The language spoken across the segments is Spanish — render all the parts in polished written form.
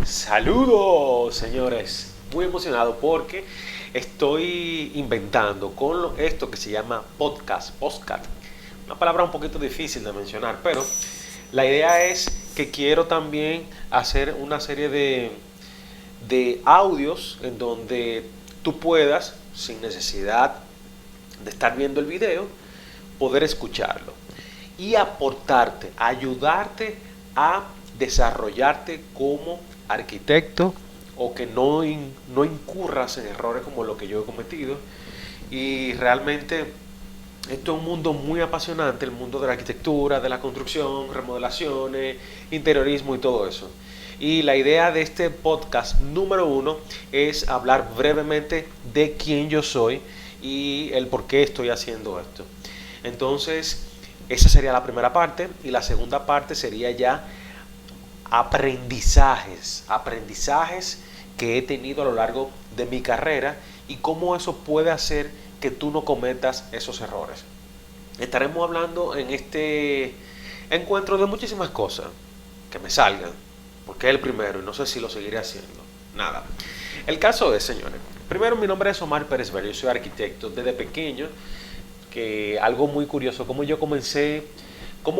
Saludos, señores. Muy emocionado porque estoy inventando con esto que se llama podcast. Una palabra un poquito difícil de mencionar, pero la idea es que quiero también hacer una serie de audios en donde tú puedas, sin necesidad de estar viendo el video, poder escucharlo y aportarte, ayudarte a desarrollarte como arquitecto o que no incurras en errores como lo que yo he cometido. Y realmente esto es un mundo muy apasionante, el mundo de la arquitectura, de la construcción, remodelaciones, interiorismo y todo eso. Y la idea de este podcast número uno es hablar brevemente de quién yo soy y el por qué estoy haciendo esto. Entonces, esa sería la primera parte y la segunda parte sería ya aprendizajes que he tenido a lo largo de mi carrera y cómo eso puede hacer que tú no cometas esos errores. Estaremos hablando en este encuentro de muchísimas cosas que me salgan, porque es el primero y no sé si lo seguiré haciendo. Nada. El caso es, señores, primero mi nombre es Omar Pérez Ver, yo soy arquitecto desde pequeño, que algo muy curioso, cómo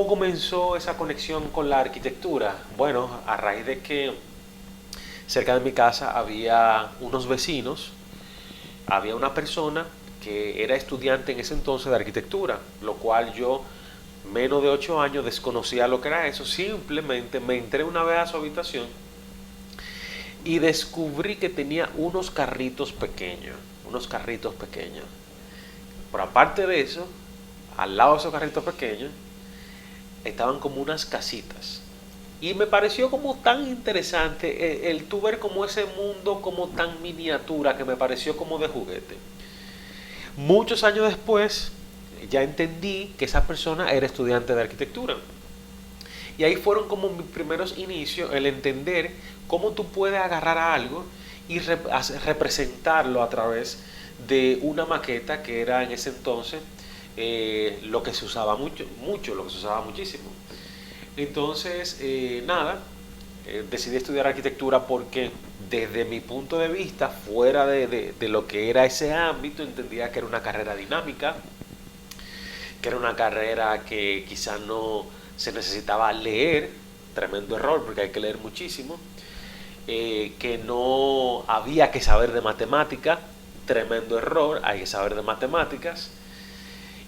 comenzó esa conexión con la arquitectura. Bueno, a raíz de que cerca de mi casa había unos vecinos, había una persona que era estudiante en ese entonces de arquitectura, lo cual yo, menos de 8 años, desconocía lo que era eso. Simplemente me entré una vez a su habitación y descubrí que tenía unos carritos pequeños. Por aparte de eso, al lado de esos carritos pequeños, estaban como unas casitas. Y me pareció como tan interesante el tú ver como ese mundo como tan miniatura que me pareció como de juguete. Muchos años después ya entendí que esa persona era estudiante de arquitectura. Y ahí fueron como mis primeros inicios, el entender cómo tú puedes agarrar a algo y representarlo a través de una maqueta que era en ese entonces lo que se usaba mucho, lo que se usaba muchísimo. Entonces, nada, decidí estudiar arquitectura porque desde mi punto de vista, fuera de lo que era ese ámbito, entendía que era una carrera dinámica, que era una carrera que quizás no se necesitaba leer, tremendo error porque hay que leer muchísimo, que no había que saber de matemática, tremendo error, hay que saber de matemáticas.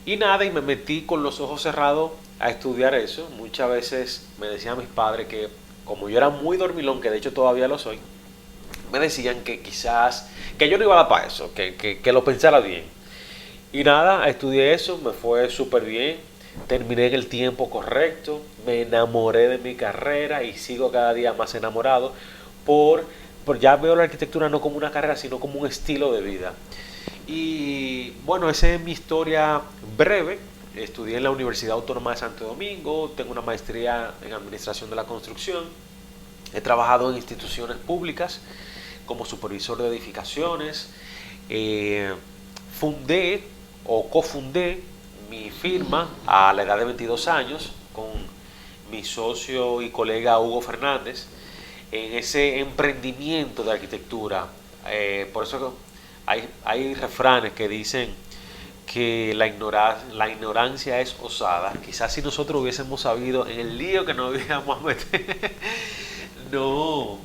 Y nada, y me metí con los ojos cerrados a estudiar eso. Muchas veces me decían mis padres que, como yo era muy dormilón, que de hecho todavía lo soy, me decían que quizás, que yo no iba a dar para eso, que lo pensara bien. Y nada, estudié eso, me fue súper bien, terminé en el tiempo correcto, me enamoré de mi carrera y sigo cada día más enamorado por, por ya veo la arquitectura no como una carrera, sino como un estilo de vida. Y bueno, esa es mi historia breve. Estudié en la Universidad Autónoma de Santo Domingo, tengo una maestría en Administración de la Construcción, he trabajado en instituciones públicas como supervisor de edificaciones, eh, fundé o cofundé mi firma a la edad de 22 años con mi socio y colega Hugo Fernández en ese emprendimiento de arquitectura. Por eso hay refranes que dicen que la ignorancia es osada. Quizás si nosotros hubiésemos sabido en el lío que nos íbamos a meter, no,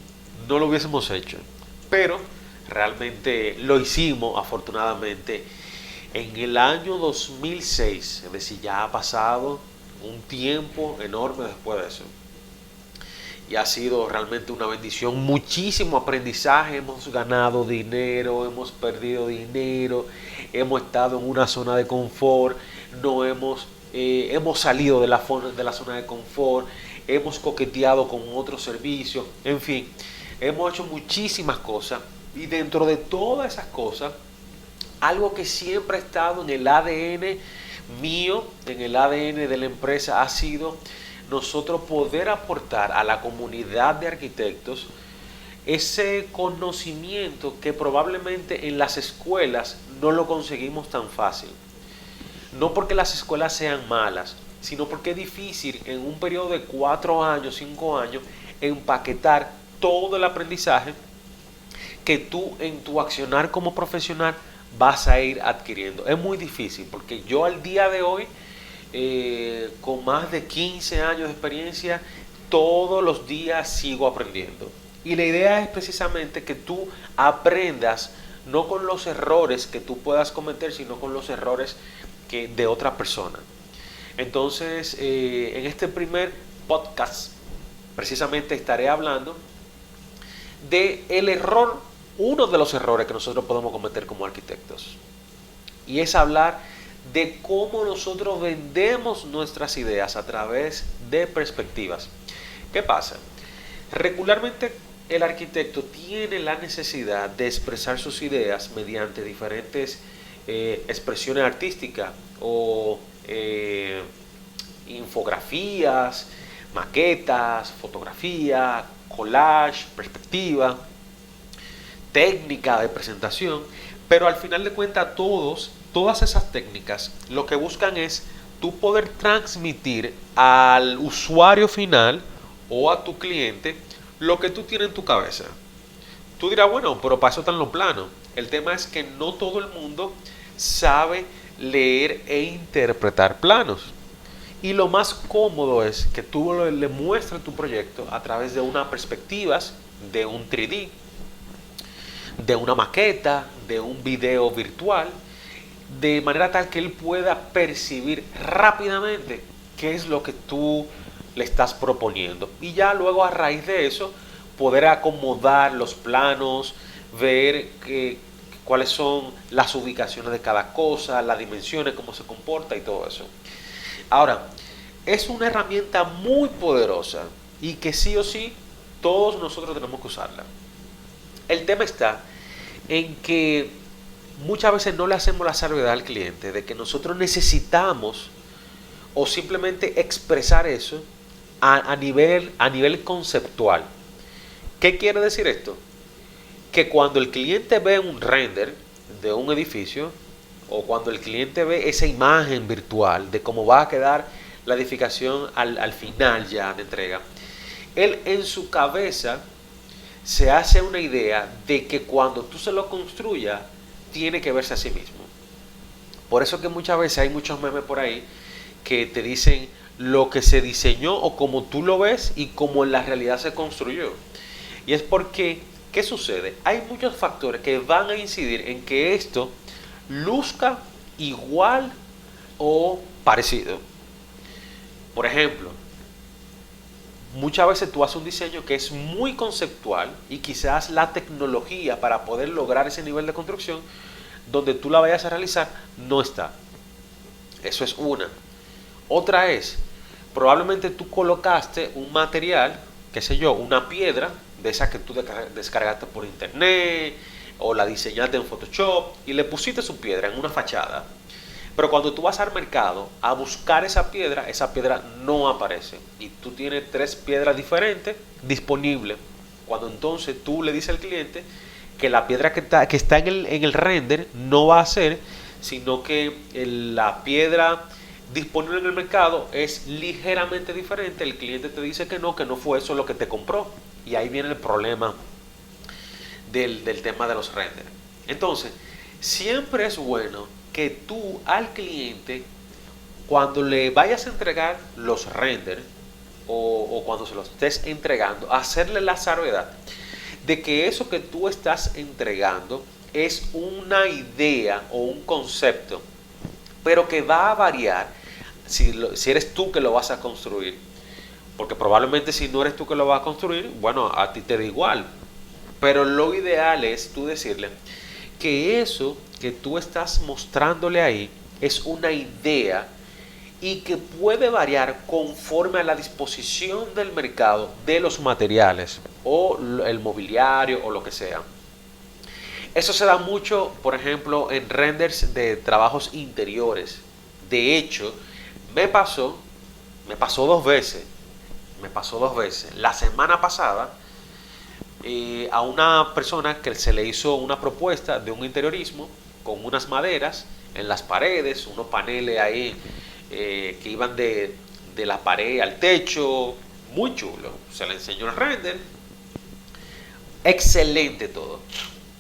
no lo hubiésemos hecho. Pero realmente lo hicimos, afortunadamente, en el año 2006. Es decir, ya ha pasado un tiempo enorme después de eso. Y ha sido realmente una bendición, muchísimo aprendizaje, hemos ganado dinero, hemos perdido dinero, hemos estado en una zona de confort, no hemos salido de la zona de confort, hemos coqueteado con otros servicios, en fin, hemos hecho muchísimas cosas y dentro de todas esas cosas, algo que siempre ha estado en el ADN mío, en el ADN de la empresa, ha sido nosotros poder aportar a la comunidad de arquitectos ese conocimiento que probablemente en las escuelas no lo conseguimos tan fácil. No porque las escuelas sean malas, sino porque es difícil en un periodo de 4 años, 5 años, empaquetar todo el aprendizaje que tú en tu accionar como profesional vas a ir adquiriendo. Es muy difícil porque yo al día de hoy, con más de 15 años de experiencia, todos los días sigo aprendiendo. Y la idea es precisamente que tú aprendas no con los errores que tú puedas cometer, sino con los errores de otra persona. Entonces, en este primer podcast, precisamente estaré hablando de el error, uno de los errores que nosotros podemos cometer como arquitectos. Y es hablar de cómo nosotros vendemos nuestras ideas a través de perspectivas. ¿Qué pasa? Regularmente el arquitecto tiene la necesidad de expresar sus ideas mediante diferentes expresiones artísticas o infografías, maquetas, fotografía, collage, perspectiva, técnica de presentación, pero al final de cuentas todas esas técnicas lo que buscan es tú poder transmitir al usuario final o a tu cliente lo que tú tienes en tu cabeza. Tú dirás, bueno, pero para eso están los planos. El tema es que no todo el mundo sabe leer e interpretar planos. Y lo más cómodo es que tú le muestres tu proyecto a través de unas perspectivas, de un 3D, de una maqueta, de un video virtual, de manera tal que él pueda percibir rápidamente qué es lo que tú le estás proponiendo. Y ya luego a raíz de eso poder acomodar los planos, ver cuáles son las ubicaciones de cada cosa, las dimensiones, cómo se comporta y todo eso. Ahora, es una herramienta muy poderosa y que sí o sí todos nosotros tenemos que usarla. El tema está en que muchas veces no le hacemos la salvedad al cliente de que nosotros necesitamos o simplemente expresar eso a nivel conceptual. ¿Qué quiere decir esto? Que cuando el cliente ve un render de un edificio o cuando el cliente ve esa imagen virtual de cómo va a quedar la edificación al final ya de entrega, él en su cabeza se hace una idea de que cuando tú se lo construyas tiene que verse a sí mismo. Por eso que muchas veces hay muchos memes por ahí que te dicen lo que se diseñó o como tú lo ves y como en la realidad se construyó. Y es porque, ¿qué sucede? Hay muchos factores que van a incidir en que esto luzca igual o parecido. Por ejemplo, muchas veces tú haces un diseño que es muy conceptual y quizás la tecnología para poder lograr ese nivel de construcción donde tú la vayas a realizar no está. Eso es una. Otra es, probablemente tú colocaste un material, qué sé yo, una piedra de esa que tú descargaste por internet o la diseñaste en Photoshop y le pusiste su piedra en una fachada. Pero cuando tú vas al mercado a buscar esa piedra no aparece. Y tú tienes 3 piedras diferentes disponibles. Cuando entonces tú le dices al cliente que la piedra que está en el render no va a ser, sino que la piedra disponible en el mercado es ligeramente diferente, el cliente te dice que no fue eso lo que te compró. Y ahí viene el problema del tema de los renders. Entonces, siempre es bueno que tú al cliente, cuando le vayas a entregar los renders o cuando se los estés entregando, hacerle la salvedad de que eso que tú estás entregando es una idea o un concepto, pero que va a variar si eres tú que lo vas a construir. Porque probablemente si no eres tú que lo vas a construir, bueno, a ti te da igual. Pero lo ideal es tú decirle que eso que tú estás mostrándole ahí es una idea y que puede variar conforme a la disposición del mercado de los materiales o el mobiliario o lo que sea. Eso se da mucho, por ejemplo, en renders de trabajos interiores. De hecho, me pasó 2 veces. La semana pasada, a una persona que se le hizo una propuesta de un interiorismo con unas maderas en las paredes, unos paneles ahí que iban de la pared al techo, muy chulo. Se le enseñó el render excelente todo.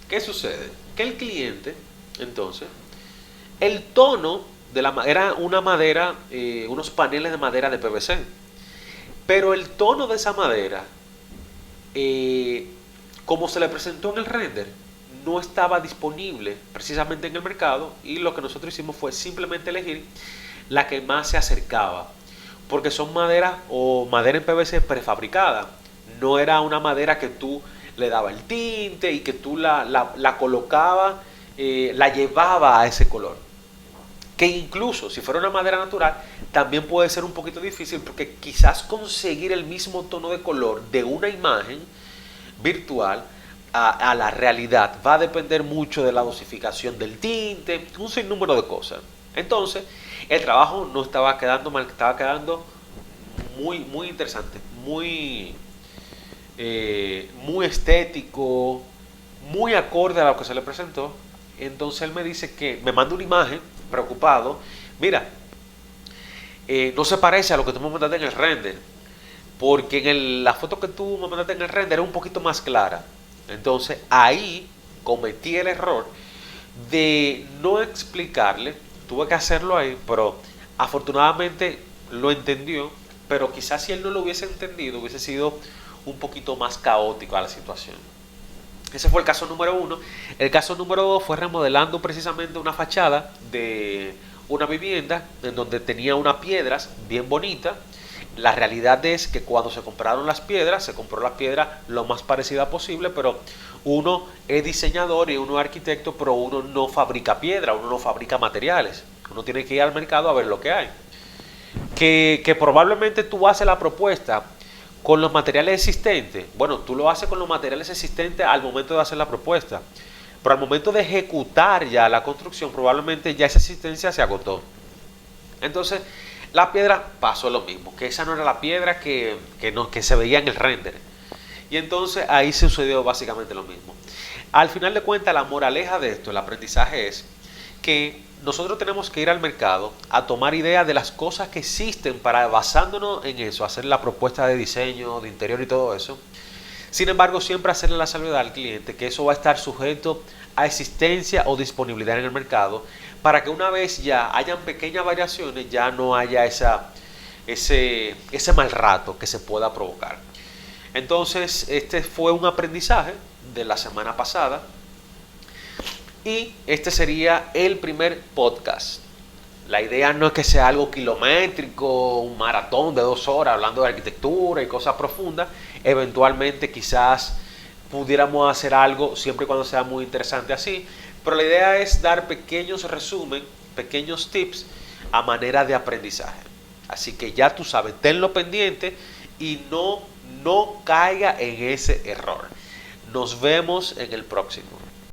¿Qué sucede? Que el cliente, entonces, el tono era una madera, unos paneles de madera de PVC, pero el tono de esa madera, eh, como se le presentó en el render, no estaba disponible precisamente en el mercado, y lo que nosotros hicimos fue simplemente elegir la que más se acercaba, porque son madera o madera en PVC prefabricada. No era una madera que tú le dabas el tinte y que tú la colocabas, la llevaba a ese color. Que incluso si fuera una madera natural, también puede ser un poquito difícil, porque quizás conseguir el mismo tono de color de una imagen virtual a la realidad va a depender mucho de la dosificación del tinte, un sinnúmero de cosas. Entonces, el trabajo no estaba quedando mal, estaba quedando muy interesante, muy estético, muy acorde a lo que se le presentó. Entonces él me dice que me manda una imagen, preocupado. Mira, no se parece a lo que tú me mandaste en el render, porque la foto que tú me mandaste en el render era un poquito más clara. Entonces ahí cometí el error de no explicarle. Tuve que hacerlo ahí, pero afortunadamente lo entendió. Pero quizás si él no lo hubiese entendido, hubiese sido un poquito más caótico a la situación. Ese fue el caso número uno. El caso número dos fue remodelando precisamente una fachada de una vivienda en donde tenía unas piedras bien bonitas. La realidad es que cuando se compraron las piedras, se compró las piedras lo más parecida posible, pero uno es diseñador y uno es arquitecto, pero uno no fabrica piedra, uno no fabrica materiales. Uno tiene que ir al mercado a ver lo que hay. Que probablemente tú haces la propuesta con los materiales existentes. Bueno, tú lo haces con los materiales existentes al momento de hacer la propuesta, pero al momento de ejecutar ya la construcción, probablemente ya esa existencia se agotó. Entonces, la piedra pasó lo mismo, que esa no era la piedra que se veía en el render. Y entonces ahí sucedió básicamente lo mismo. Al final de cuentas, la moraleja de esto, el aprendizaje es que nosotros tenemos que ir al mercado a tomar ideas de las cosas que existen para, basándonos en eso, hacer la propuesta de diseño, de interior y todo eso. Sin embargo, siempre hacerle la salvedad al cliente que eso va a estar sujeto a existencia o disponibilidad en el mercado, para que una vez ya hayan pequeñas variaciones, ya no haya ese mal rato que se pueda provocar. Entonces, este fue un aprendizaje de la semana pasada. Y este sería el primer podcast. La idea no es que sea algo kilométrico, un maratón de 2 horas hablando de arquitectura y cosas profundas. Eventualmente quizás pudiéramos hacer algo siempre y cuando sea muy interesante así. Pero la idea es dar pequeños resumen, pequeños tips a manera de aprendizaje. Así que ya tú sabes, tenlo pendiente y no caiga en ese error. Nos vemos en el próximo.